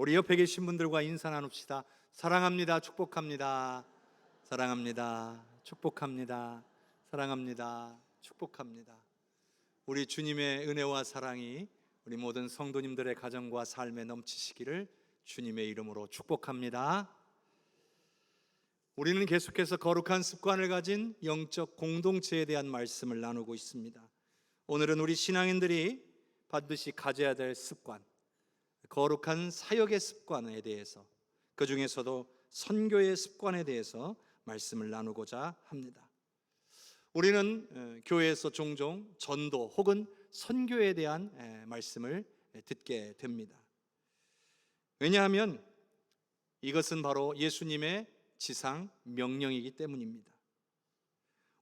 우리 옆에 계신 분들과 인사 나눕시다. 사랑합니다. 축복합니다. 사랑합니다. 축복합니다. 사랑합니다. 축복합니다. 우리 주님의 은혜와 사랑이 우리 모든 성도님들의 가정과 삶에 넘치시기를 주님의 이름으로 축복합니다. 우리는 계속해서 거룩한 습관을 가진 영적 공동체에 대한 말씀을 나누고 있습니다. 오늘은 우리 신앙인들이 반드시 가져야 될 습관, 거룩한 사역의 습관에 대해서, 그 중에서도 선교의 습관에 대해서 말씀을 나누고자 합니다. 우리는 교회에서 종종 전도 혹은 선교에 대한 말씀을 듣게 됩니다. 왜냐하면 이것은 바로 예수님의 지상 명령이기 때문입니다.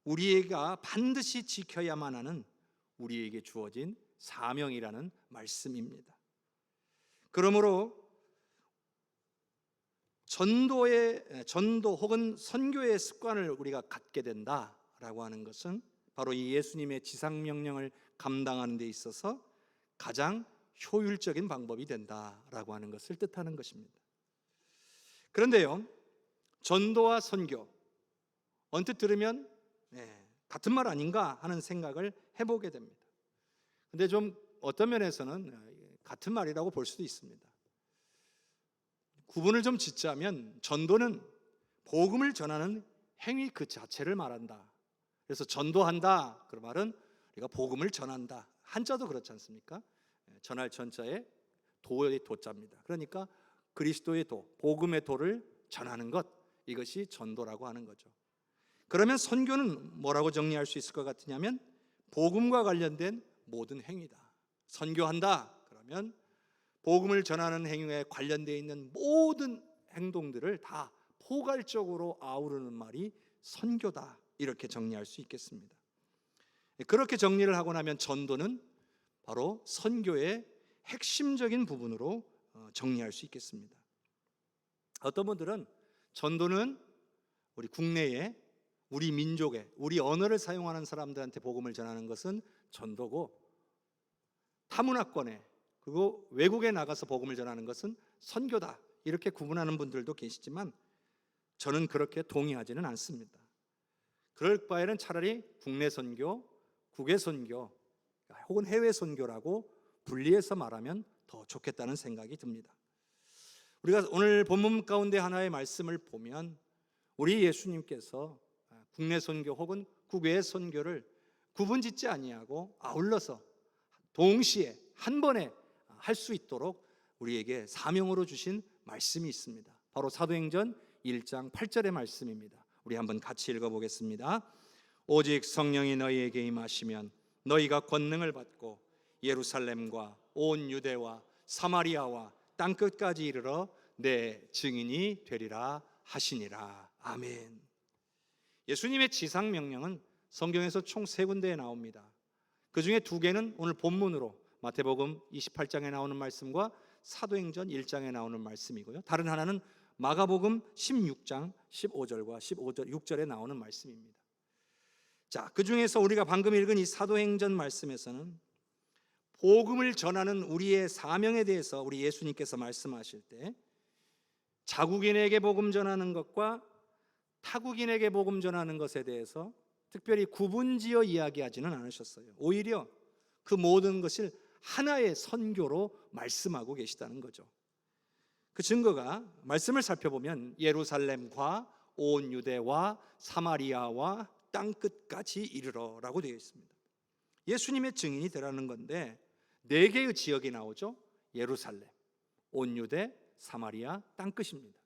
우리가 반드시 지켜야만 하는 우리에게 주어진 사명이라는 말씀입니다. 그러므로 전도 혹은 선교의 습관을 우리가 갖게 된다라고 하는 것은 바로 이 예수님의 지상명령을 감당하는 데 있어서 가장 효율적인 방법이 된다라고 하는 것을 뜻하는 것입니다. 그런데요, 전도와 선교, 언뜻 들으면 같은 말 아닌가 하는 생각을 해보게 됩니다. 근데 좀 어떤 면에서는 같은 말이라고 볼 수도 있습니다. 구분을 좀 짓자면 전도는 복음을 전하는 행위 그 자체를 말한다. 그래서 전도한다, 그 말은 우리가 복음을 전한다. 한자도 그렇지 않습니까? 전할 전자에 도의 도자입니다. 그러니까 그리스도의 도, 복음의 도를 전하는 것, 이것이 전도라고 하는 거죠. 그러면 선교는 뭐라고 정리할 수 있을 것 같으냐면 복음과 관련된 모든 행위다. 선교한다 그러면 복음을 전하는 행위에 관련되어 있는 모든 행동들을 다 포괄적으로 아우르는 말이 선교다, 이렇게 정리할 수 있겠습니다. 그렇게 정리를 하고 나면 전도는 바로 선교의 핵심적인 부분으로 정리할 수 있겠습니다. 어떤 분들은 전도는 우리 국내에, 우리 민족에, 우리 언어를 사용하는 사람들한테 복음을 전하는 것은 전도고, 타문화권에, 그리고 외국에 나가서 복음을 전하는 것은 선교다, 이렇게 구분하는 분들도 계시지만 저는 그렇게 동의하지는 않습니다. 그럴 바에는 차라리 국내 선교, 국외 선교 혹은 해외 선교라고 분리해서 말하면 더 좋겠다는 생각이 듭니다. 우리가 오늘 본문 가운데 하나의 말씀을 보면 우리 예수님께서 국내 선교 혹은 국외 선교를 구분짓지 아니하고 아울러서 동시에 한 번에 할 수 있도록 우리에게 사명으로 주신 말씀이 있습니다. 바로 사도행전 1장 8절의 말씀입니다. 우리 한번 같이 읽어보겠습니다. 오직 성령이 너희에게 임하시면 너희가 권능을 받고 예루살렘과 온 유대와 사마리아와 땅끝까지 이르러 내 증인이 되리라 하시니라. 아멘. 예수님의 지상명령은 성경에서 총 3군데에 나옵니다. 그 중에 2개는 오늘 본문으로 마태복음 28장에 나오는 말씀과 사도행전 1장에 나오는 말씀이고요. 다른 하나는 마가복음 16장 15절과 6절에 나오는 말씀입니다. 자, 그 중에서 우리가 방금 읽은 이 사도행전 말씀에서는 복음을 전하는 우리의 사명에 대해서 우리 예수님께서 말씀하실 때 자국인에게 복음 전하는 것과 타국인에게 복음 전하는 것에 대해서 특별히 구분지어 이야기하지는 않으셨어요. 오히려 그 모든 것을 하나의 선교로 말씀하고 계시다는 거죠. 그 증거가 말씀을 살펴보면 예루살렘과 온 유대와 사마리아와 땅끝까지 이르러라고 되어 있습니다. 예수님의 증인이 되라는 건데 4개의 지역이 나오죠. 예루살렘, 온 유대, 사마리아, 땅끝입니다.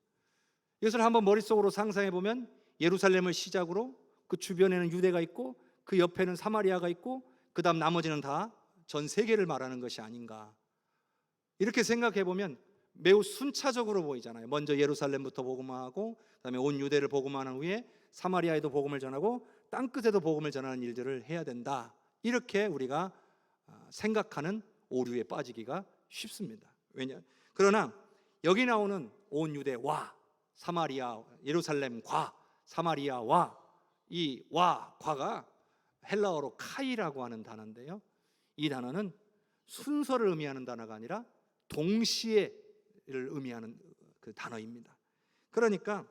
이것을 한번 머릿속으로 상상해 보면 예루살렘을 시작으로 그 주변에는 유대가 있고 그 옆에는 사마리아가 있고 그 다음 나머지는 다 전 세계를 말하는 것이 아닌가, 이렇게 생각해 보면 매우 순차적으로 보이잖아요. 먼저 예루살렘부터 복음하고 그다음에 온 유대를 복음하는 후에 사마리아에도 복음을 전하고 땅끝에도 복음을 전하는 일들을 해야 된다, 이렇게 우리가 생각하는 오류에 빠지기가 쉽습니다. 그러나 여기 나오는 온 유대와 사마리아, 예루살렘과 사마리아와, 이 와, 과가 헬라어로 카이라고 하는 단어인데요, 이 단어는 순서를 의미하는 단어가 아니라 동시에 의미하는 그 단어입니다. 그러니까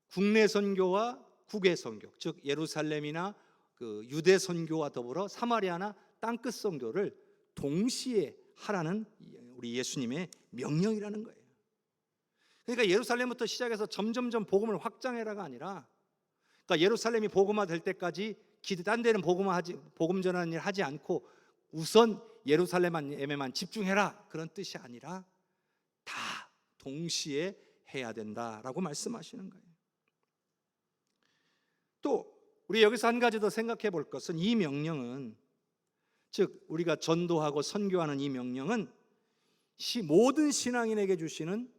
국내 선교와 국외 선교, 즉 예루살렘이나 그 유대 선교와 더불어 사마리아나 땅끝 선교를 동시에 하라는 우리 예수님의 명령이라는 거예요. 그러니까 예루살렘부터 시작해서 점점점 복음을 확장해라가 아니라, 그러니까 예루살렘이 복음화될 때까지 딴 데는 복음 전하는 일 하지 않고 우선 예루살렘에만 집중해라, 그런 뜻이 아니라 다 동시에 해야 된다라고 말씀하시는 거예요. 또 우리 여기서 한 가지 더 생각해 볼 것은, 이 명령은, 즉 우리가 전도하고 선교하는 이 명령은 모든 신앙인에게 주시는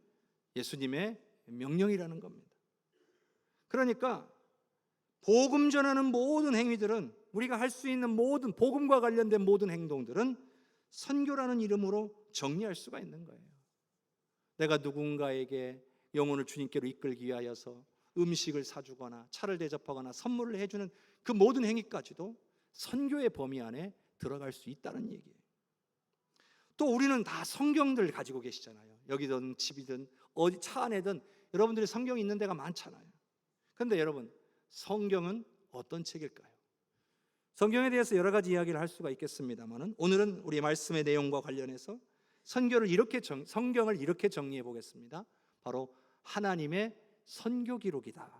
예수님의 명령이라는 겁니다. 그러니까 복음 전하는 모든 행위들은, 우리가 할 수 있는 모든 복음과 관련된 모든 행동들은 선교라는 이름으로 정리할 수가 있는 거예요. 내가 누군가에게 영혼을 주님께로 이끌기 위하여서 음식을 사주거나 차를 대접하거나 선물을 해주는 그 모든 행위까지도 선교의 범위 안에 들어갈 수 있다는 얘기예요. 또 우리는 다 성경들 가지고 계시잖아요. 여기든 집이든 어디 차 안에든 여러분들이 성경이 있는 데가 많잖아요. 그런데 여러분, 성경은 어떤 책일까요? 성경에 대해서 여러 가지 이야기를 할 수가 있겠습니다만, 오늘은 우리 말씀의 내용과 관련해서 성경을 이렇게 정리해 보겠습니다. 바로 하나님의 선교 기록이다.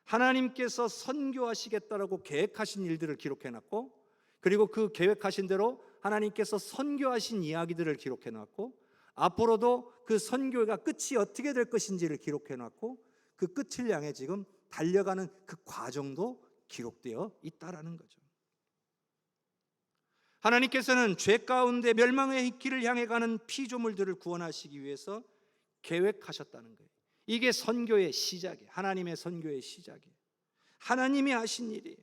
하나님께서 선교하시겠다라고 계획하신 일들을 기록해 놨고, 그리고 그 계획하신 대로 하나님께서 선교하신 이야기들을 기록해 놨고, 앞으로도 그 선교가 끝이 어떻게 될 것인지를 기록해 놨고, 그 끝을 향해 지금 달려가는 그 과정도 기록되어 있다라는 거죠. 하나님께서는 죄 가운데 멸망의 길을 향해 가는 피조물들을 구원하시기 위해서 계획하셨다는 거예요. 이게 선교의 시작이에요. 하나님의 선교의 시작이에요. 하나님이 하신 일이에요.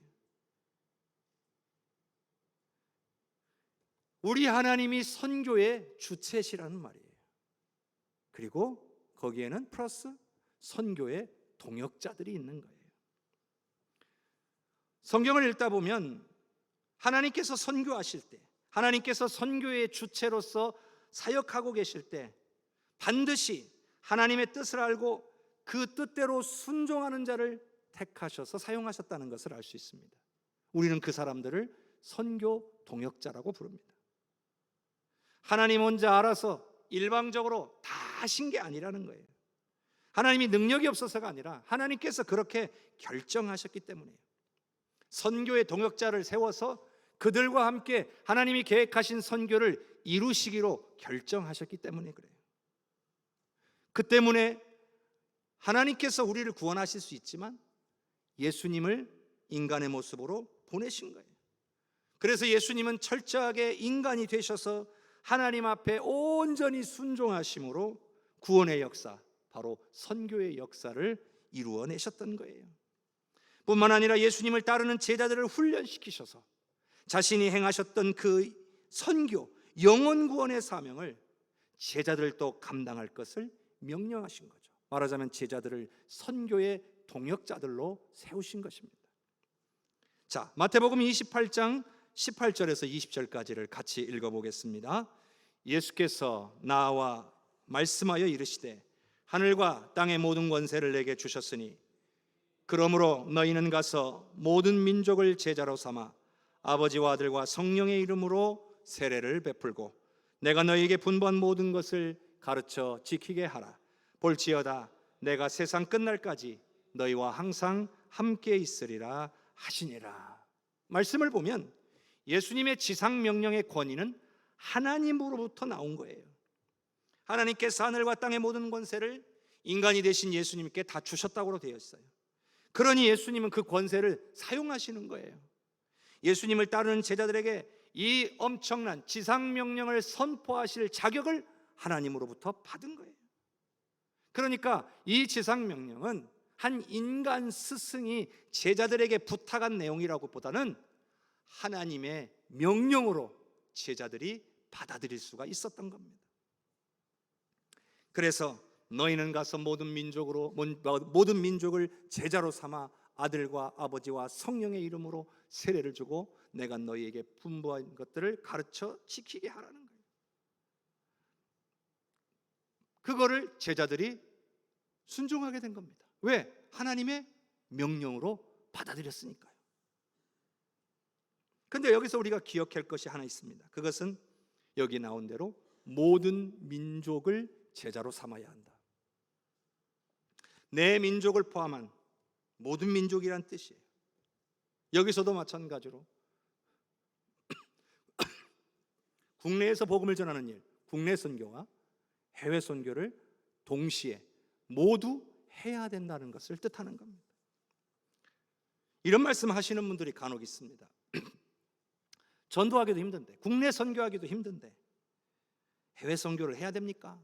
우리 하나님이 선교의 주체시라는 말이에요. 그리고 거기에는 플러스 선교의 동역자들이 있는 거예요. 성경을 읽다 보면 하나님께서 선교하실 때, 하나님께서 선교의 주체로서 사역하고 계실 때 반드시 하나님의 뜻을 알고 그 뜻대로 순종하는 자를 택하셔서 사용하셨다는 것을 알 수 있습니다. 우리는 그 사람들을 선교 동역자라고 부릅니다. 하나님 혼자 알아서 일방적으로 다 하신 게 아니라는 거예요. 하나님이 능력이 없어서가 아니라 하나님께서 그렇게 결정하셨기 때문이에요. 선교의 동역자를 세워서 그들과 함께 하나님이 계획하신 선교를 이루시기로 결정하셨기 때문에 그래요. 그 때문에 하나님께서 우리를 구원하실 수 있지만 예수님을 인간의 모습으로 보내신 거예요. 그래서 예수님은 철저하게 인간이 되셔서 하나님 앞에 온전히 순종하심으로 구원의 역사, 바로 선교의 역사를 이루어내셨던 거예요. 뿐만 아니라 예수님을 따르는 제자들을 훈련시키셔서 자신이 행하셨던 그 선교, 영혼 구원의 사명을 제자들도 감당할 것을 명령하신 거죠. 말하자면 제자들을 선교의 동역자들로 세우신 것입니다. 자, 마태복음 28장 18절에서 20절까지를 같이 읽어보겠습니다. 예수께서 나와 말씀하여 이르시되 하늘과 땅의 모든 권세를 내게 주셨으니 그러므로 너희는 가서 모든 민족을 제자로 삼아 아버지와 아들과 성령의 이름으로 세례를 베풀고 내가 너희에게 분부한 모든 것을 가르쳐 지키게 하라. 볼지어다 내가 세상 끝날까지 너희와 항상 함께 있으리라 하시니라. 말씀을 보면 예수님의 지상 명령의 권위는 하나님으로부터 나온 거예요. 하나님께서 하늘과 땅의 모든 권세를 인간이 되신 예수님께 다 주셨다고 되어 있어요. 그러니 예수님은 그 권세를 사용하시는 거예요. 예수님을 따르는 제자들에게 이 엄청난 지상 명령을 선포하실 자격을 하나님으로부터 받은 거예요. 그러니까 이 지상 명령은 한 인간 스승이 제자들에게 부탁한 내용이라고 보다는 하나님의 명령으로 제자들이 받아들일 수가 있었던 겁니다. 그래서 너희는 가서 모든 민족을 제자로 삼아 아들과 아버지와 성령의 이름으로 세례를 주고 내가 너희에게 분부한 것들을 가르쳐 지키게 하라는 거예요. 그거를 제자들이 순종하게 된 겁니다. 왜? 하나님의 명령으로 받아들였으니까요. 그런데 여기서 우리가 기억할 것이 하나 있습니다. 그것은 여기 나온 대로 모든 민족을 제자로 삼아야 한다. 내 민족을 포함한 모든 민족이란 뜻이에요. 여기서도 마찬가지로 국내에서 복음을 전하는 일, 국내 선교와 해외 선교를 동시에 모두 해야 된다는 것을 뜻하는 겁니다. 이런 말씀 하시는 분들이 간혹 있습니다. 전도하기도 힘든데, 국내 선교하기도 힘든데 해외 선교를 해야 됩니까?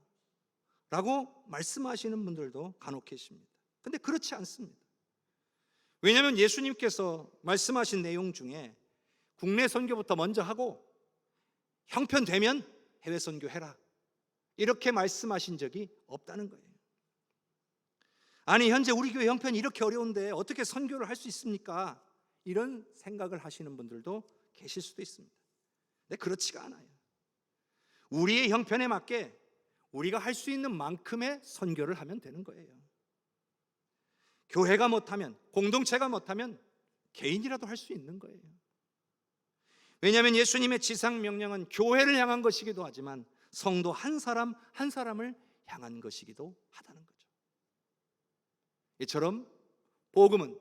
라고 말씀하시는 분들도 간혹 계십니다. 근데 그렇지 않습니다. 왜냐하면 예수님께서 말씀하신 내용 중에 국내 선교부터 먼저 하고 형편되면 해외 선교해라, 이렇게 말씀하신 적이 없다는 거예요. 아니, 현재 우리 교회 형편이 이렇게 어려운데 어떻게 선교를 할 수 있습니까? 이런 생각을 하시는 분들도 계실 수도 있습니다. 근데 그렇지가 않아요. 우리의 형편에 맞게 우리가 할 수 있는 만큼의 선교를 하면 되는 거예요. 교회가 못하면, 공동체가 못하면 개인이라도 할 수 있는 거예요. 왜냐하면 예수님의 지상 명령은 교회를 향한 것이기도 하지만 성도 한 사람 한 사람을 향한 것이기도 하다는 거죠. 이처럼 복음은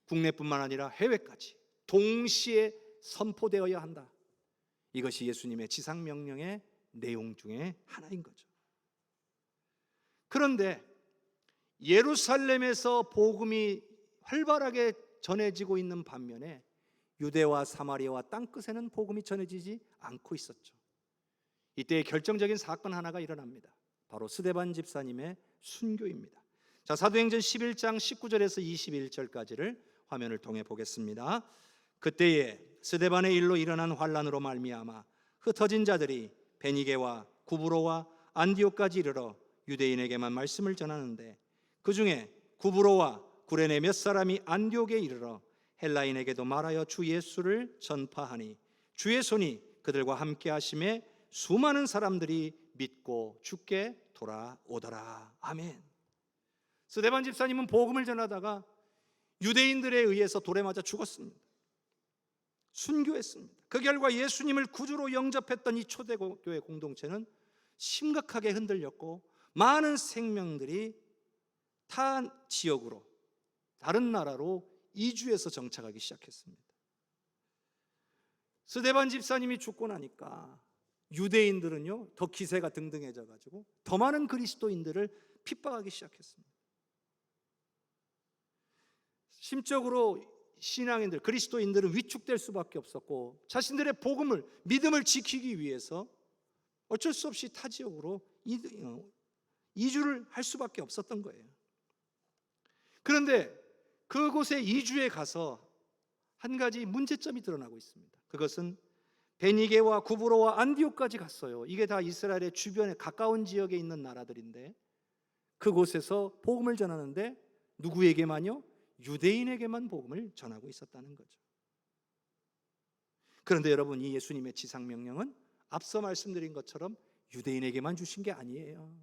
국내뿐만 아니라 해외까지 동시에 선포되어야 한다. 이것이 예수님의 지상 명령의 내용 중에 하나인 거죠. 그런데 예루살렘에서 복음이 활발하게 전해지고 있는 반면에 유대와 사마리아와 땅끝에는 복음이 전해지지 않고 있었죠. 이때 결정적인 사건 하나가 일어납니다. 바로 스데반 집사님의 순교입니다. 자, 사도행전 11장 19절에서 21절까지를 화면을 통해 보겠습니다. 그때에 스데반의 일로 일어난 환란으로 말미암아 흩어진 자들이 베니게와 구브로와 안디옥까지 이르러 유대인에게만 말씀을 전하는데, 그 중에 구브로와 구레네 몇 사람이 안디옥에 이르러 헬라인에게도 말하여 주 예수를 전파하니 주의 손이 그들과 함께 하심에 수많은 사람들이 믿고 주께 돌아오더라. 아멘. 스데반 집사님은 복음을 전하다가 유대인들에 의해서 돌에 맞아 죽었습니다. 순교했습니다. 그 결과 예수님을 구주로 영접했던 이 초대교회 공동체는 심각하게 흔들렸고 많은 생명들이 타 지역으로, 다른 나라로 이주해서 정착하기 시작했습니다. 스데반 집사님이 죽고 나니까 유대인들은요 더 기세가 등등해져 가지고 더 많은 그리스도인들을 핍박하기 시작했습니다. 심적으로 신앙인들, 그리스도인들은 위축될 수밖에 없었고 자신들의 복음을, 믿음을 지키기 위해서 어쩔 수 없이 타 지역으로 이주를 할 수밖에 없었던 거예요. 그런데 그곳에 이주해 가서 한 가지 문제점이 드러나고 있습니다. 그것은 베니게와 구브로와 안디옥까지 갔어요. 이게 다 이스라엘의 주변에 가까운 지역에 있는 나라들인데 그곳에서 복음을 전하는데 누구에게만요? 유대인에게만 복음을 전하고 있었다는 거죠. 그런데 여러분, 이 예수님의 지상명령은 앞서 말씀드린 것처럼 유대인에게만 주신 게 아니에요.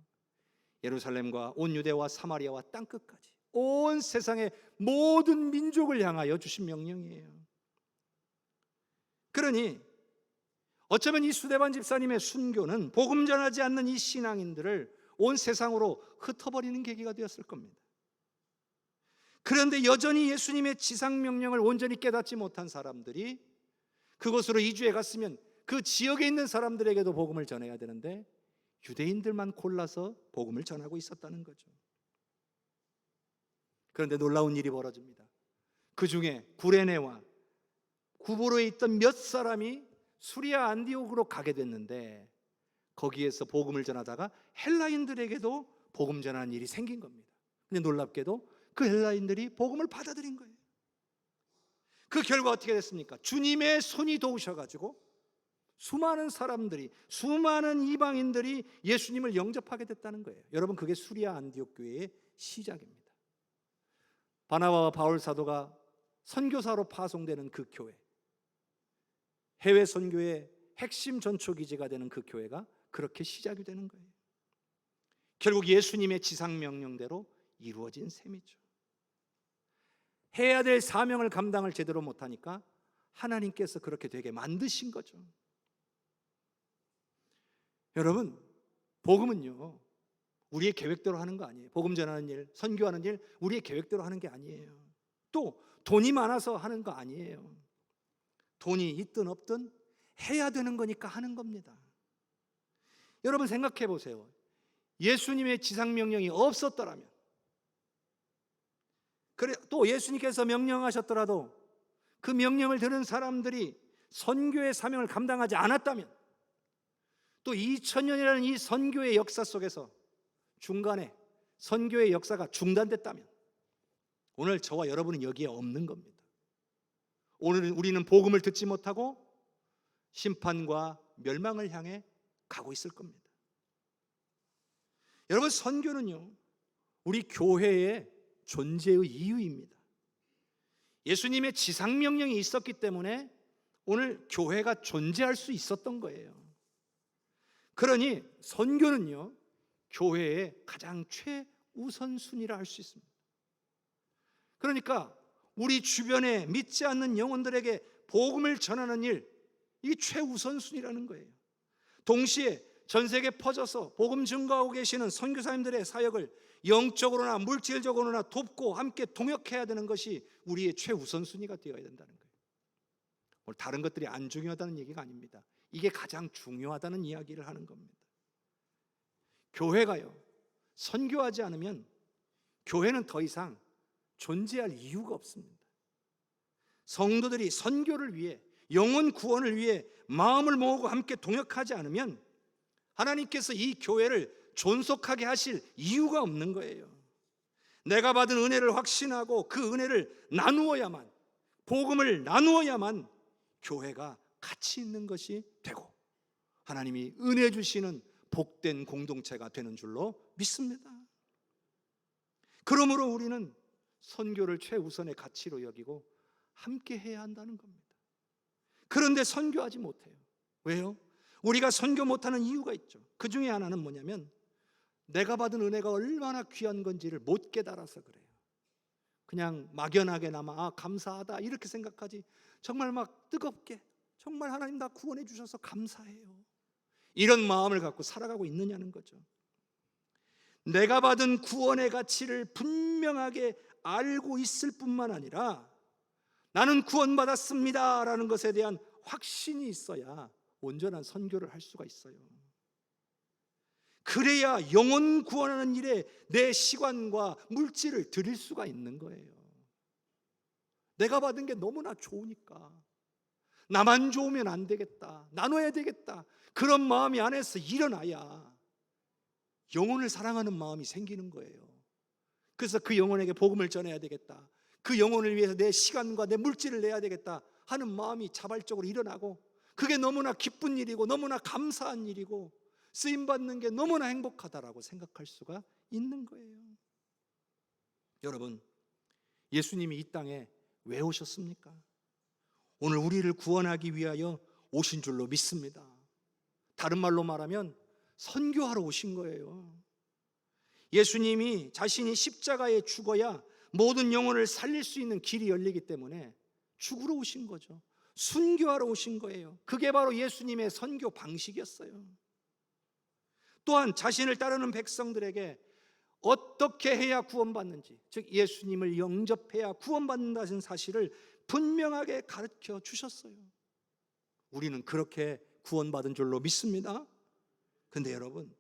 예루살렘과 온 유대와 사마리아와 땅끝까지 온 세상의 모든 민족을 향하여 주신 명령이에요. 그러니 어쩌면 이 스데반 집사님의 순교는 복음 전하지 않는 이 신앙인들을 온 세상으로 흩어버리는 계기가 되었을 겁니다. 그런데 여전히 예수님의 지상명령을 온전히 깨닫지 못한 사람들이 그곳으로 이주해 갔으면 그 지역에 있는 사람들에게도 복음을 전해야 되는데 유대인들만 골라서 복음을 전하고 있었다는 거죠. 그런데 놀라운 일이 벌어집니다. 그 중에 구레네와 구브로에 있던 몇 사람이 수리아 안디옥으로 가게 됐는데 거기에서 복음을 전하다가 헬라인들에게도 복음 전하는 일이 생긴 겁니다. 근데 놀랍게도 그 헬라인들이 복음을 받아들인 거예요. 그 결과 어떻게 됐습니까? 주님의 손이 도우셔가지고 수많은 사람들이, 수많은 이방인들이 예수님을 영접하게 됐다는 거예요. 여러분, 그게 수리아 안디옥 교회의 시작입니다. 바나바와 바울 사도가 선교사로 파송되는 그 교회, 해외 선교의 핵심 전초기지가 되는 그 교회가 그렇게 시작이 되는 거예요. 결국 예수님의 지상 명령대로 이루어진 셈이죠. 해야 될 사명을 감당을 제대로 못하니까 하나님께서 그렇게 되게 만드신 거죠. 여러분, 복음은요, 우리의 계획대로 하는 거 아니에요. 복음 전하는 일, 선교하는 일, 우리의 계획대로 하는 게 아니에요. 또 돈이 많아서 하는 거 아니에요. 돈이 있든 없든 해야 되는 거니까 하는 겁니다. 여러분 생각해 보세요. 예수님의 지상명령이 없었더라면, 그래 또 예수님께서 명령하셨더라도 그 명령을 들은 사람들이 선교의 사명을 감당하지 않았다면, 또 2000년이라는 이 선교의 역사 속에서 중간에 선교의 역사가 중단됐다면 오늘 저와 여러분은 여기에 없는 겁니다. 오늘 우리는 복음을 듣지 못하고 심판과 멸망을 향해 가고 있을 겁니다. 여러분, 선교는요, 우리 교회의 존재의 이유입니다. 예수님의 지상명령이 있었기 때문에 오늘 교회가 존재할 수 있었던 거예요. 그러니 선교는요, 교회의 가장 최우선순위라 할 수 있습니다. 그러니까 우리 주변에 믿지 않는 영혼들에게 복음을 전하는 일, 이게 최우선순위라는 거예요. 동시에 전 세계 퍼져서 복음 증거하고 계시는 선교사님들의 사역을 영적으로나 물질적으로나 돕고 함께 동역해야 되는 것이 우리의 최우선순위가 되어야 된다는 거예요. 오늘 다른 것들이 안 중요하다는 얘기가 아닙니다. 이게 가장 중요하다는 이야기를 하는 겁니다. 교회가요, 선교하지 않으면 교회는 더 이상 존재할 이유가 없습니다. 성도들이 선교를 위해, 영혼 구원을 위해 마음을 모으고 함께 동역하지 않으면 하나님께서 이 교회를 존속하게 하실 이유가 없는 거예요. 내가 받은 은혜를 확신하고 그 은혜를 나누어야만, 복음을 나누어야만 교회가 가치 있는 것이 되고 하나님이 은혜 주시는 복된 공동체가 되는 줄로 믿습니다. 그러므로 우리는 선교를 최우선의 가치로 여기고 함께 해야 한다는 겁니다. 그런데 선교하지 못해요. 왜요? 우리가 선교 못하는 이유가 있죠. 그 중에 하나는 뭐냐면 내가 받은 은혜가 얼마나 귀한 건지를 못 깨달아서 그래요. 그냥 막연하게나마 감사하다 이렇게 생각하지, 정말 막 뜨겁게 정말 하나님 나 구원해 주셔서 감사해요, 이런 마음을 갖고 살아가고 있느냐는 거죠. 내가 받은 구원의 가치를 분명하게 알고 있을 뿐만 아니라 나는 구원받았습니다 라는 것에 대한 확신이 있어야 온전한 선교를 할 수가 있어요. 그래야 영혼 구원하는 일에 내 시간과 물질을 드릴 수가 있는 거예요. 내가 받은 게 너무나 좋으니까 나만 좋으면 안 되겠다, 나눠야 되겠다, 그런 마음이 안에서 일어나야 영혼을 사랑하는 마음이 생기는 거예요. 그래서 그 영혼에게 복음을 전해야 되겠다, 그 영혼을 위해서 내 시간과 내 물질을 내야 되겠다 하는 마음이 자발적으로 일어나고, 그게 너무나 기쁜 일이고 너무나 감사한 일이고 쓰임받는 게 너무나 행복하다라고 생각할 수가 있는 거예요. 여러분, 예수님이 이 땅에 왜 오셨습니까? 오늘 우리를 구원하기 위하여 오신 줄로 믿습니다. 다른 말로 말하면 선교하러 오신 거예요. 예수님이 자신이 십자가에 죽어야 모든 영혼을 살릴 수 있는 길이 열리기 때문에 죽으러 오신 거죠. 순교하러 오신 거예요. 그게 바로 예수님의 선교 방식이었어요. 또한 자신을 따르는 백성들에게 어떻게 해야 구원받는지, 즉 예수님을 영접해야 구원받는다는 사실을 분명하게 가르쳐 주셨어요. 우리는 그렇게 구원받은 줄로 믿습니다. 근데 여러분,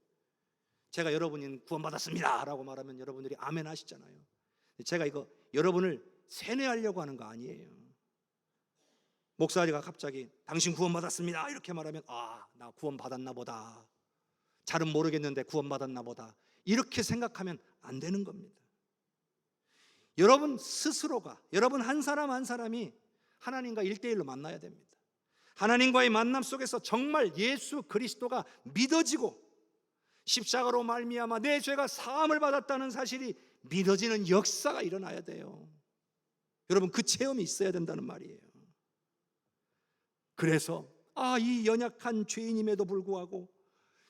제가 여러분이 구원받았습니다 라고 말하면 여러분들이 아멘 하시잖아요. 제가 이거 여러분을 세뇌하려고 하는 거 아니에요. 목사가 갑자기 당신 구원받았습니다 이렇게 말하면 나 구원받았나 보다, 잘은 모르겠는데 구원받았나 보다, 이렇게 생각하면 안 되는 겁니다. 여러분 스스로가, 여러분 한 사람 한 사람이 하나님과 1대1로 만나야 됩니다. 하나님과의 만남 속에서 정말 예수 그리스도가 믿어지고 십자가로 말미암아 내 죄가 사함을 받았다는 사실이 믿어지는 역사가 일어나야 돼요. 여러분 그 체험이 있어야 된다는 말이에요. 그래서 이 연약한 죄인임에도 불구하고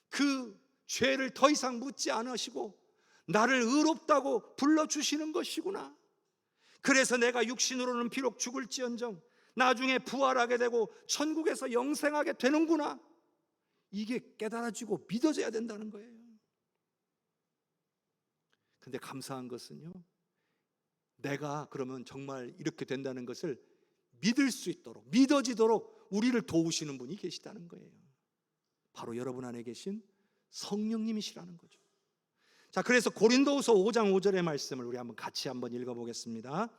그 죄를 더 이상 묻지 않으시고 나를 의롭다고 불러주시는 것이구나. 그래서 내가 육신으로는 비록 죽을지언정 나중에 부활하게 되고 천국에서 영생하게 되는구나. 이게 깨달아지고 믿어져야 된다는 거예요. 근데 감사한 것은요, 내가 그러면 정말 이렇게 된다는 것을 믿을 수 있도록, 믿어지도록 우리를 도우시는 분이 계시다는 거예요. 바로 여러분 안에 계신 성령님이시라는 거죠. 자, 그래서 고린도후서 5장 5절의 말씀을 우리 같이 한번 읽어보겠습니다.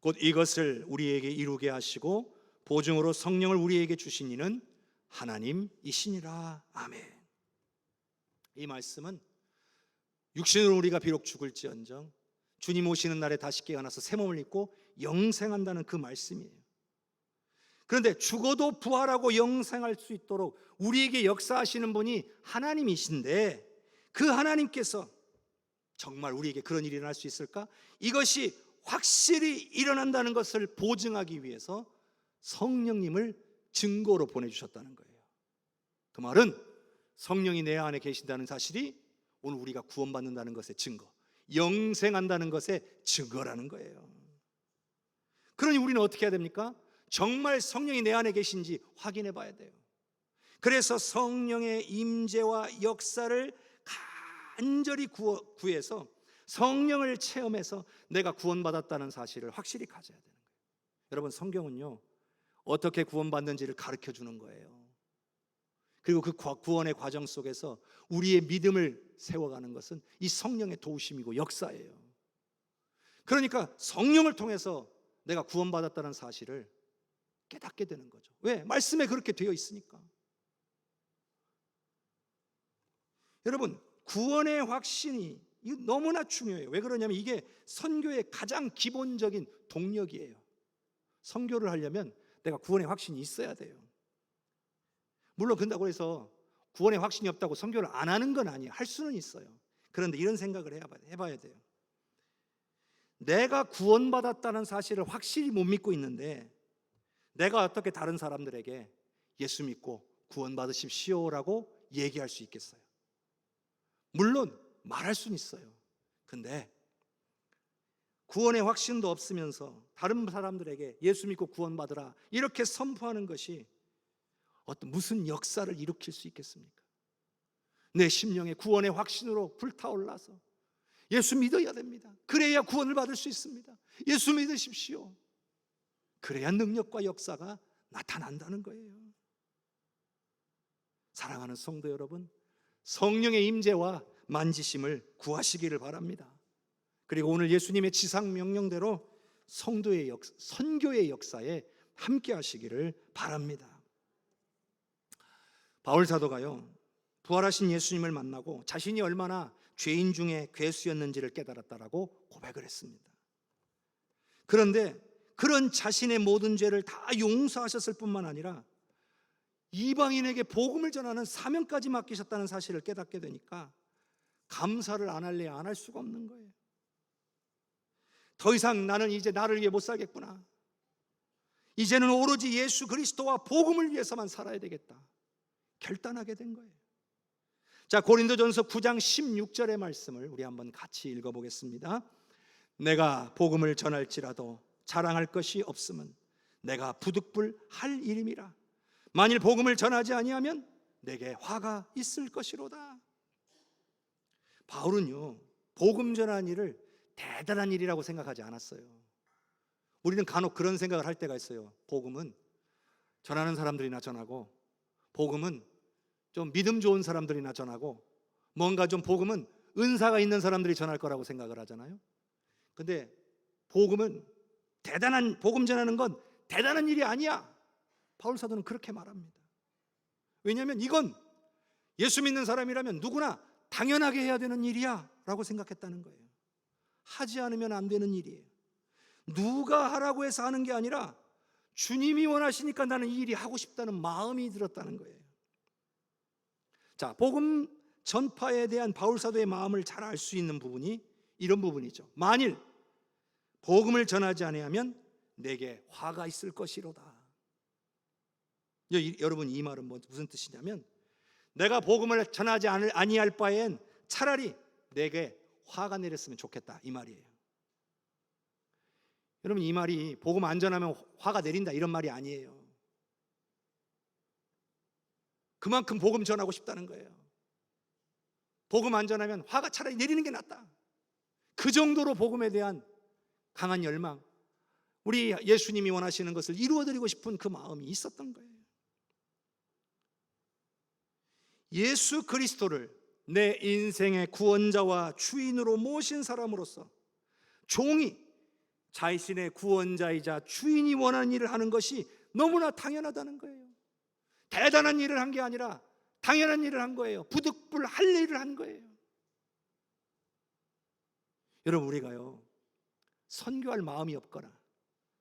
곧 이것을 우리에게 이루게 하시고 보증으로 성령을 우리에게 주신 이는 하나님이시니라. 아멘. 이 말씀은 육신으로 우리가 비록 죽을지언정 주님 오시는 날에 다시 깨어나서 새 몸을 입고 영생한다는 그 말씀이에요. 그런데 죽어도 부활하고 영생할 수 있도록 우리에게 역사하시는 분이 하나님이신데, 그 하나님께서 정말 우리에게 그런 일이 일어날 수 있을까? 이것이 확실히 일어난다는 것을 보증하기 위해서 성령님을 증거로 보내주셨다는 거예요. 그 말은 성령이 내 안에 계신다는 사실이 오늘 우리가 구원받는다는 것의 증거, 영생한다는 것의 증거라는 거예요. 그러니 우리는 어떻게 해야 됩니까? 정말 성령이 내 안에 계신지 확인해 봐야 돼요. 그래서 성령의 임재와 역사를 간절히 구해서 성령을 체험해서 내가 구원받았다는 사실을 확실히 가져야 되는 거예요. 여러분, 성경은요 어떻게 구원받는지를 가르쳐 주는 거예요. 그리고 그 구원의 과정 속에서 우리의 믿음을 세워가는 것은 이 성령의 도우심이고 역사예요. 그러니까 성령을 통해서 내가 구원받았다는 사실을 깨닫게 되는 거죠. 왜? 말씀에 그렇게 되어 있으니까. 여러분, 구원의 확신이 이거 너무나 중요해요. 왜 그러냐면 이게 선교의 가장 기본적인 동력이에요. 선교를 하려면 내가 구원의 확신이 있어야 돼요. 물론 그런다고 해서 구원의 확신이 없다고 선교를 안 하는 건 아니에요. 할 수는 있어요. 그런데 이런 생각을 해봐야 돼요. 내가 구원받았다는 사실을 확실히 못 믿고 있는데 내가 어떻게 다른 사람들에게 예수 믿고 구원받으십시오라고 얘기할 수 있겠어요? 물론 말할 수는 있어요. 근데 구원의 확신도 없으면서 다른 사람들에게 예수 믿고 구원받으라 이렇게 선포하는 것이 무슨 역사를 일으킬 수 있겠습니까? 내 심령에 구원의 확신으로 불타올라서 예수 믿어야 됩니다. 그래야 구원을 받을 수 있습니다. 예수 믿으십시오. 그래야 능력과 역사가 나타난다는 거예요. 사랑하는 성도 여러분, 성령의 임재와 만지심을 구하시기를 바랍니다. 그리고 오늘 예수님의 지상 명령대로 선교의 역사에 함께 하시기를 바랍니다. 바울 사도가요, 부활하신 예수님을 만나고 자신이 얼마나 죄인 중에 괴수였는지를 깨달았다라고 고백을 했습니다. 그런데 그런 자신의 모든 죄를 다 용서하셨을 뿐만 아니라 이방인에게 복음을 전하는 사명까지 맡기셨다는 사실을 깨닫게 되니까 감사를 안 할래야 안 할 수가 없는 거예요. 더 이상 나는 이제 나를 위해 못 살겠구나. 이제는 오로지 예수 그리스도와 복음을 위해서만 살아야 되겠다. 결단하게 된 거예요. 자, 고린도전서 9장 16절의 말씀을 우리 한번 같이 읽어보겠습니다. 내가 복음을 전할지라도 자랑할 것이 없음은 내가 부득불할 일임이라. 만일 복음을 전하지 아니하면 내게 화가 있을 것이로다. 바울은요, 복음 전하는 일을 대단한 일이라고 생각하지 않았어요. 우리는 간혹 그런 생각을 할 때가 있어요. 복음은 전하는 사람들이나 전하고, 복음은 좀 믿음 좋은 사람들이나 전하고, 뭔가 좀 복음은 은사가 있는 사람들이 전할 거라고 생각을 하잖아요. 근데 복음 전하는 건 대단한 일이 아니야. 바울 사도는 그렇게 말합니다. 왜냐하면 이건 예수 믿는 사람이라면 누구나 당연하게 해야 되는 일이야 라고 생각했다는 거예요. 하지 않으면 안 되는 일이에요. 누가 하라고 해서 하는 게 아니라 주님이 원하시니까 나는 이 일이 하고 싶다는 마음이 들었다는 거예요. 자, 복음 전파에 대한 바울 사도의 마음을 잘 알 수 있는 부분이 이런 부분이죠. 만일 복음을 전하지 아니하면 내게 화가 있을 것이로다. 여러분, 이 말은 무슨 뜻이냐면 내가 복음을 전하지 아니할 바엔 차라리 내게 화가 내렸으면 좋겠다, 이 말이에요. 여러분, 이 말이 복음 안 전하면 화가 내린다 이런 말이 아니에요. 그만큼 복음 전하고 싶다는 거예요. 복음 안 전하면 화가 차라리 내리는 게 낫다. 그 정도로 복음에 대한 강한 열망, 우리 예수님이 원하시는 것을 이루어드리고 싶은 그 마음이 있었던 거예요. 예수 그리스도를 내 인생의 구원자와 주인으로 모신 사람으로서 종이 자신의 구원자이자 주인이 원하는 일을 하는 것이 너무나 당연하다는 거예요. 대단한 일을 한 게 아니라 당연한 일을 한 거예요. 부득불 할 일을 한 거예요. 여러분, 우리가요, 선교할 마음이 없거나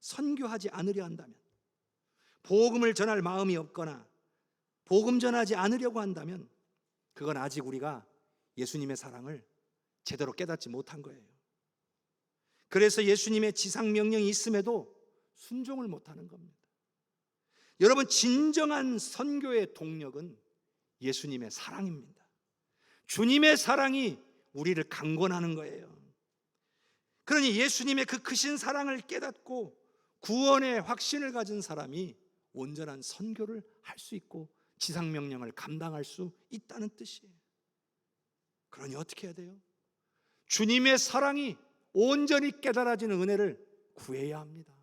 선교하지 않으려 한다면, 복음을 전할 마음이 없거나 복음 전하지 않으려고 한다면, 그건 아직 우리가 예수님의 사랑을 제대로 깨닫지 못한 거예요. 그래서 예수님의 지상명령이 있음에도 순종을 못하는 겁니다. 여러분, 진정한 선교의 동력은 예수님의 사랑입니다. 주님의 사랑이 우리를 강권하는 거예요. 그러니 예수님의 그 크신 사랑을 깨닫고 구원의 확신을 가진 사람이 온전한 선교를 할 수 있고 지상명령을 감당할 수 있다는 뜻이에요. 그러니 어떻게 해야 돼요? 주님의 사랑이 온전히 깨달아지는 은혜를 구해야 합니다.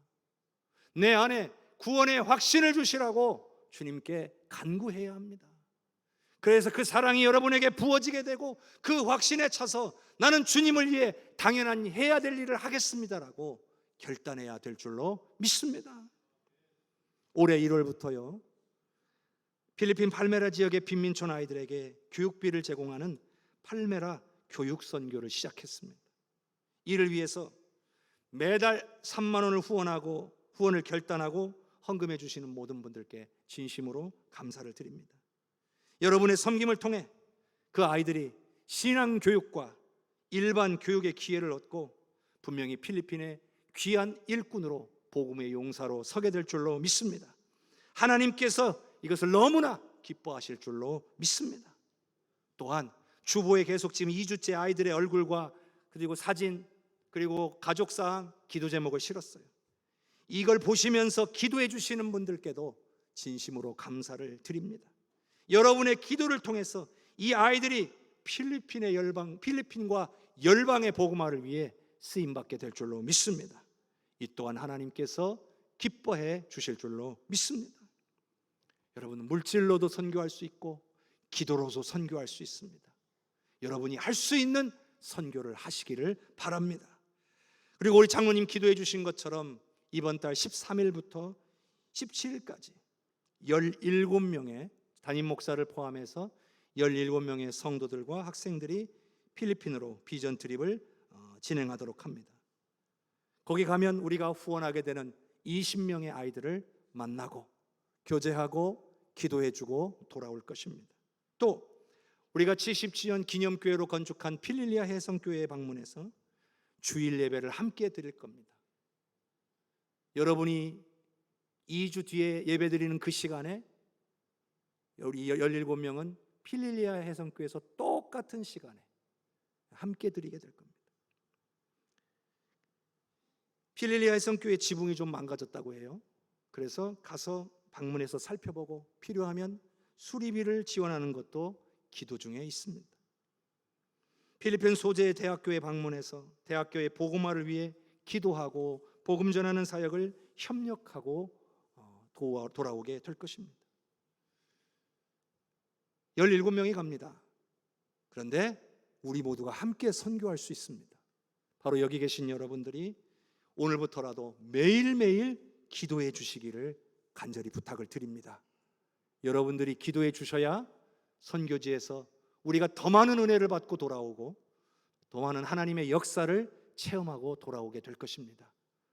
내 안에 구원의 확신을 주시라고 주님께 간구해야 합니다. 그래서 그 사랑이 여러분에게 부어지게 되고 그 확신에 차서 나는 주님을 위해 당연한 해야 될 일을 하겠습니다라고 결단해야 될 줄로 믿습니다. 올해 1월부터요, 필리핀 팔메라 지역의 빈민촌 아이들에게 교육비를 제공하는 팔메라 교육선교를 시작했습니다. 이를 위해서 매달 3만 원을 후원을 결단하고 헌금해 주시는 모든 분들께 진심으로 감사를 드립니다. 여러분의 섬김을 통해 그 아이들이 신앙교육과 일반 교육의 기회를 얻고 분명히 필리핀의 귀한 일꾼으로 복음의 용사로 서게 될 줄로 믿습니다. 하나님께서 이것을 너무나 기뻐하실 줄로 믿습니다. 또한 주보에 계속 지금 2주째 아이들의 얼굴과 그리고 사진 그리고 가족사항, 기도 제목을 실었어요. 이걸 보시면서 기도해 주시는 분들께도 진심으로 감사를 드립니다. 여러분의 기도를 통해서 이 아이들이 필리핀과 열방의 복음화를 위해 쓰임받게 될 줄로 믿습니다. 이 또한 하나님께서 기뻐해 주실 줄로 믿습니다. 여러분은 물질로도 선교할 수 있고 기도로도 선교할 수 있습니다. 여러분이 할 수 있는 선교를 하시기를 바랍니다. 그리고 우리 장로님 기도해 주신 것처럼 이번 달 13일부터 17일까지 17명의 담임 목사를 포함해서 17명의 성도들과 학생들이 필리핀으로 비전 트립을 진행하도록 합니다. 거기 가면 우리가 후원하게 되는 20명의 아이들을 만나고 교제하고 기도해주고 돌아올 것입니다. 또 우리가 70주년 기념교회로 건축한 필릴리아 해성교회에 방문해서 주일 예배를 함께 드릴 겁니다. 여러분이 2주 뒤에 예배드리는 그 시간에 우리 17명은 필릴리아 해성교회에서 똑같은 시간에 함께 드리게 될 겁니다. 필릴리아 해성교회 지붕이 좀 망가졌다고 해요. 그래서 가서 방문해서 살펴보고 필요하면 수리비를 지원하는 것도 기도 중에 있습니다. 필리핀 소재의 대학교에 방문해서 대학교의 복음화를 위해 기도하고 복음 전하는 사역을 협력하고 돌아오게 될 것입니다. 17명이 갑니다. 그런데 우리 모두가 함께 선교할 수 있습니다. 바로 여기 계신 여러분들이 오늘부터라도 매일매일 기도해 주시기를 간절히 부탁을 드립니다. 여러분들이 기도해 주셔야 선교지에서 우리가 더 많은 은혜를 받고 돌아오고 더 많은 하나님의 역사를 체험하고 돌아오게 될 것입니다.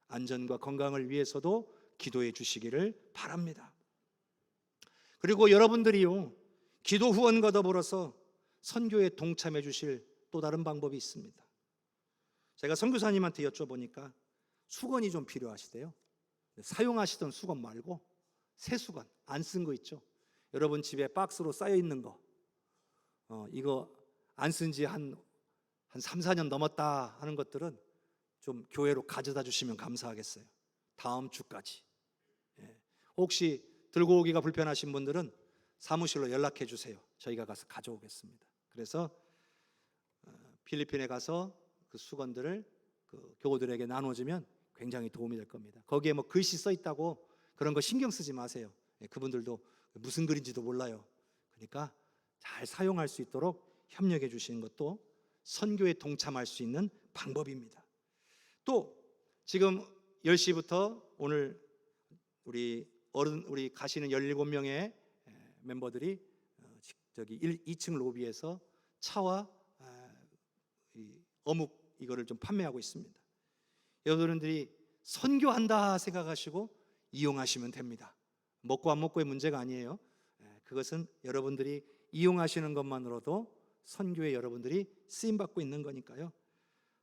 안전과 건강을 위해서도 기도해 주시기를 바랍니다. 그리고 여러분들이요, 기도 후원과 더불어서 선교에 동참해 주실 또 다른 방법이 있습니다. 제가 선교사님한테 여쭤보니까 수건이 좀 필요하시대요. 사용하시던 수건 말고 새 수건, 안 쓴 거 있죠? 여러분 집에 박스로 쌓여 있는 거, 이거 안 쓴 지 한 3, 4년 넘었다 하는 것들은 좀 교회로 가져다 주시면 감사하겠어요. 다음 주까지. 혹시 들고 오기가 불편하신 분들은 사무실로 연락해 주세요. 저희가 가서 가져오겠습니다. 그래서 필리핀에 가서 그 수건들을 그 교우들에게 나눠주면 굉장히 도움이 될 겁니다. 거기에 뭐 글씨 써 있다고 그런 거 신경 쓰지 마세요. 그분들도 무슨 글인지도 몰라요. 그러니까 잘 사용할 수 있도록 협력해 주시는 것도 선교에 동참할 수 있는 방법입니다. 또 지금 10시부터 오늘 우리 가시는 17명의 멤버들이 저기 2층 로비에서 차와 어묵 이거를 좀 판매하고 있습니다. 여러분들이 선교한다 생각하시고 이용하시면 됩니다. 먹고 안 먹고의 문제가 아니에요. 그것은 여러분들이 이용하시는 것만으로도 선교에 여러분들이 쓰임 받고 있는 거니까요.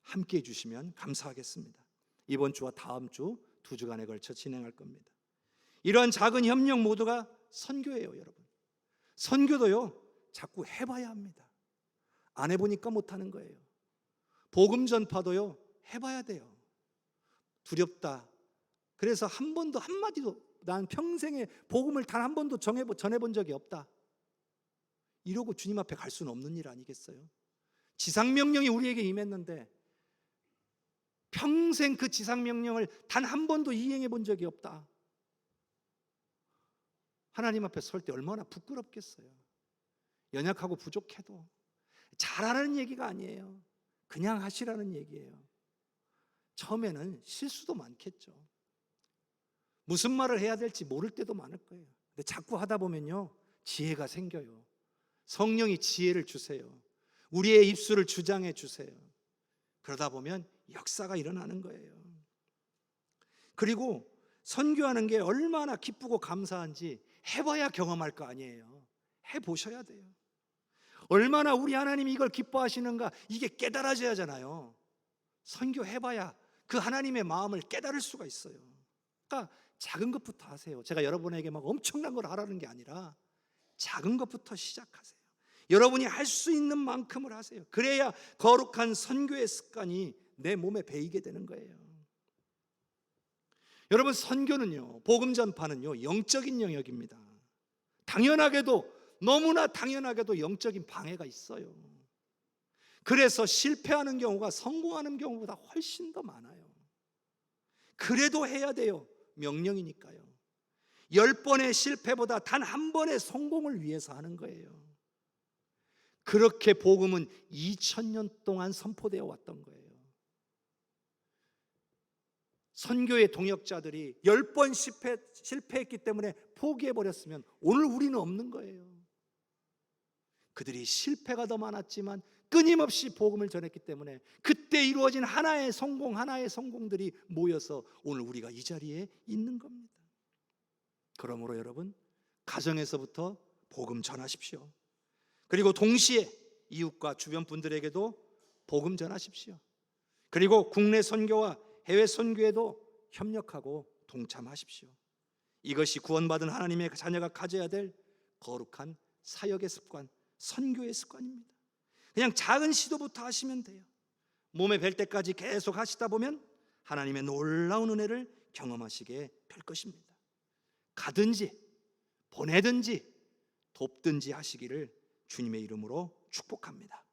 함께 해주시면 감사하겠습니다. 이번 주와 다음 주 2주간에 걸쳐 진행할 겁니다. 이러한 작은 협력 모두가 선교예요, 여러분. 선교도요, 자꾸 해봐야 합니다. 안 해보니까 못하는 거예요. 복음 전파도요, 해봐야 돼요. 두렵다. 그래서 한 번도 한마디도 난 평생에 복음을 단 한 번도 전해본 적이 없다. 이러고 주님 앞에 갈 수는 없는 일 아니겠어요? 지상명령이 우리에게 임했는데 평생 그 지상명령을 단 한 번도 이행해 본 적이 없다. 하나님 앞에 설 때 얼마나 부끄럽겠어요. 연약하고 부족해도. 잘하라는 얘기가 아니에요. 그냥 하시라는 얘기예요. 처음에는 실수도 많겠죠. 무슨 말을 해야 될지 모를 때도 많을 거예요. 근데 자꾸 하다 보면요, 지혜가 생겨요. 성령이 지혜를 주세요. 우리의 입술을 주장해 주세요. 그러다 보면 역사가 일어나는 거예요. 그리고 선교하는 게 얼마나 기쁘고 감사한지 해봐야 경험할 거 아니에요. 해보셔야 돼요. 얼마나 우리 하나님이 이걸 기뻐하시는가, 이게 깨달아져야 하잖아요. 선교해봐야 그 하나님의 마음을 깨달을 수가 있어요. 그러니까 작은 것부터 하세요. 제가 여러분에게 막 엄청난 걸 하라는 게 아니라 작은 것부터 시작하세요. 여러분이 할 수 있는 만큼을 하세요. 그래야 거룩한 선교의 습관이 내 몸에 배이게 되는 거예요. 여러분, 선교는요, 복음 전파는요, 영적인 영역입니다. 당연하게도, 너무나 당연하게도 영적인 방해가 있어요. 그래서 실패하는 경우가 성공하는 경우보다 훨씬 더 많아요. 그래도 해야 돼요. 명령이니까요. 10번의 실패보다 단 한 번의 성공을 위해서 하는 거예요. 그렇게 복음은 2000년 동안 선포되어 왔던 거예요. 선교의 동역자들이 10번 실패했기 때문에 포기해버렸으면 오늘 우리는 없는 거예요. 그들이 실패가 더 많았지만 끊임없이 복음을 전했기 때문에 그때 이루어진 하나의 성공들이 모여서 오늘 우리가 이 자리에 있는 겁니다. 그러므로 여러분, 가정에서부터 복음 전하십시오. 그리고 동시에 이웃과 주변 분들에게도 복음 전하십시오. 그리고 국내 선교와 해외 선교에도 협력하고 동참하십시오. 이것이 구원받은 하나님의 자녀가 가져야 될 거룩한 사역의 습관, 선교의 습관입니다. 그냥 작은 시도부터 하시면 돼요. 몸에 뵐 때까지 계속 하시다 보면 하나님의 놀라운 은혜를 경험하시게 될 것입니다. 가든지 보내든지 돕든지 하시기를 주님의 이름으로 축복합니다.